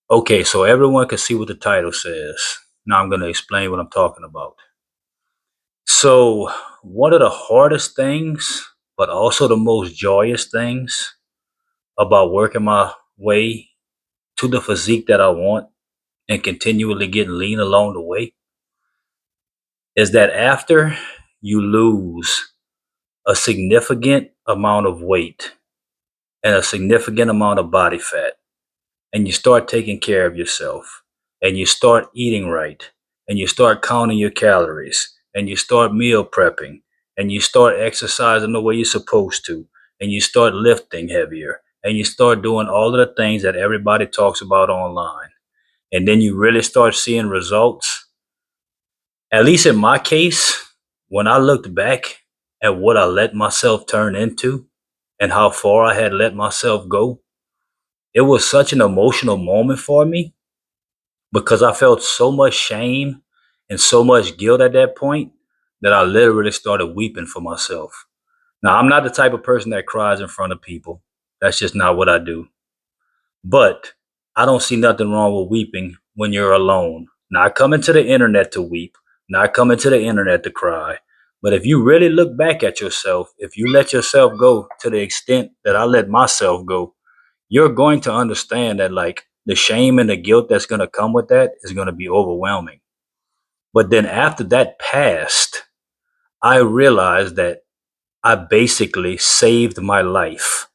Okay, so everyone can see what the title says. Now I'm going to explain what I'm talking about. So, one of the hardest things, but also the most joyous things about working my way to the physique that I want and continually getting lean along the way is that after you lose a significant amount of weight and a significant amount of body fat, and you start taking care of yourself and you start eating right and you start counting your calories and you start meal prepping and you start exercising the way you're supposed to and you start lifting heavier and you start doing all of the things that everybody talks about online, and then you really start seeing results. At least in my case, when I looked back at what I let myself turn into and how far I had let myself go, it was such an emotional moment for me because I felt so much shame and so much guilt at that point that I literally started weeping for myself. Now, I'm not the type of person that cries in front of people. That's just not what I do. But I don't see nothing wrong with weeping when you're alone. Not coming to the internet to weep, not coming to the internet to cry. But if you really look back at yourself, if you let yourself go to the extent that I let myself go, you're going to understand that like the shame and the guilt that's going to come with that is going to be overwhelming. But then after that passed, I realized that I basically saved my life.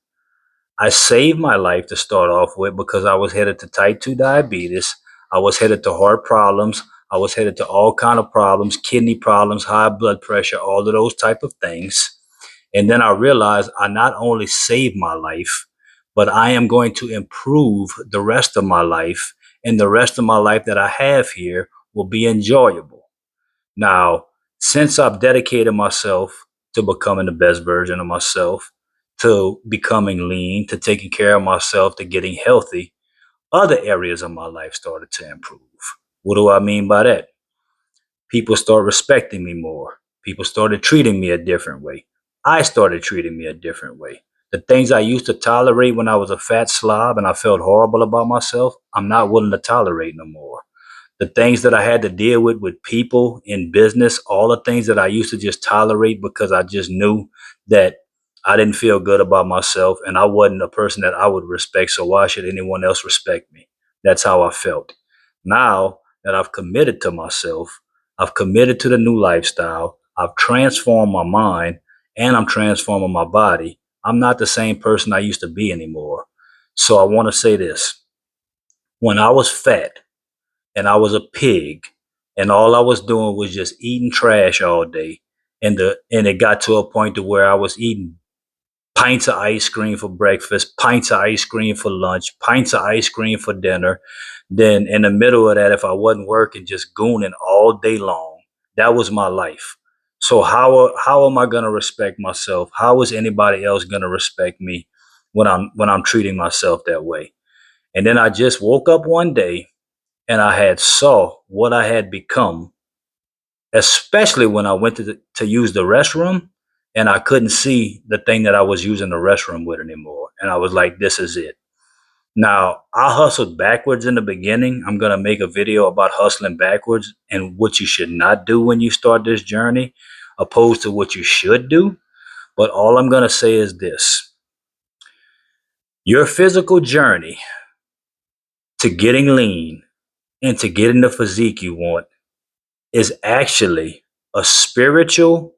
I saved my life to start off with because I was headed to type 2 diabetes. I was headed to heart problems. I was headed to all kind of problems, kidney problems, high blood pressure, all of those type of things. And then I realized I not only saved my life, but I am going to improve the rest of my life. And the rest of my life that I have here will be enjoyable. Now, since I've dedicated myself to becoming the best version of myself, to becoming lean, to taking care of myself, to getting healthy, other areas of my life started to improve. What do I mean by that? People start respecting me more. People started treating me a different way. I started treating me a different way. The things I used to tolerate when I was a fat slob and I felt horrible about myself, I'm not willing to tolerate no more. The things that I had to deal with people in business, all the things that I used to just tolerate because I just knew that I didn't feel good about myself and I wasn't a person that I would respect. So why should anyone else respect me? That's how I felt. Now that I've committed to myself, I've committed to the new lifestyle, I've transformed my mind and I'm transforming my body. I'm not the same person I used to be anymore. So I want to say this. When I was fat, and I was a pig, and all I was doing was just eating trash all day. And it got to a point to where I was eating pints of ice cream for breakfast, pints of ice cream for lunch, pints of ice cream for dinner. Then in the middle of that, if I wasn't working, just gooning all day long. That was my life. So how am I gonna respect myself? How is anybody else gonna respect me when I'm treating myself that way? And then I just woke up one day and I had saw what I had become, especially when I went to use the restroom and I couldn't see the thing that I was using the restroom with anymore. And I was like, this is it. Now, I hustled backwards in the beginning. I'm going to make a video about hustling backwards and what you should not do when you start this journey, opposed to what you should do. But all I'm going to say is this: your physical journey to getting lean and to getting the physique you want is actually a spiritual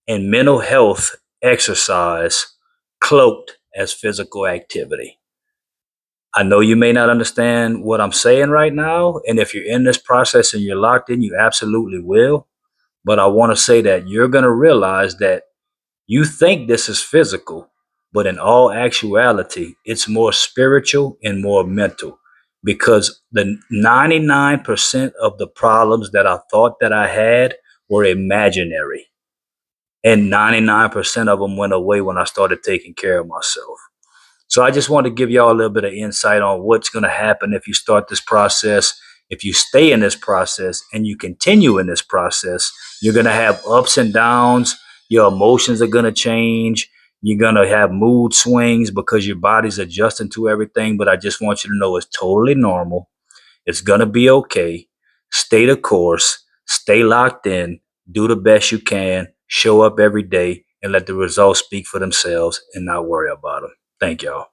and mental health exercise cloaked as physical activity. I know you may not understand what I'm saying right now, and if you're in this process and you're locked in, you absolutely will. But I want to say that you're going to realize that you think this is physical, but in all actuality, it's more spiritual and more mental because the 99% of the problems that I thought that I had were imaginary. And 99% of them went away when I started taking care of myself. So I just want to give y'all a little bit of insight on what's going to happen if you start this process. If you stay in this process and you continue in this process, you're going to have ups and downs. Your emotions are going to change. You're going to have mood swings because your body's adjusting to everything. But I just want you to know it's totally normal. It's going to be okay. Stay the course, stay locked in, do the best you can, show up every day, and let the results speak for themselves and not worry about them. Thank y'all.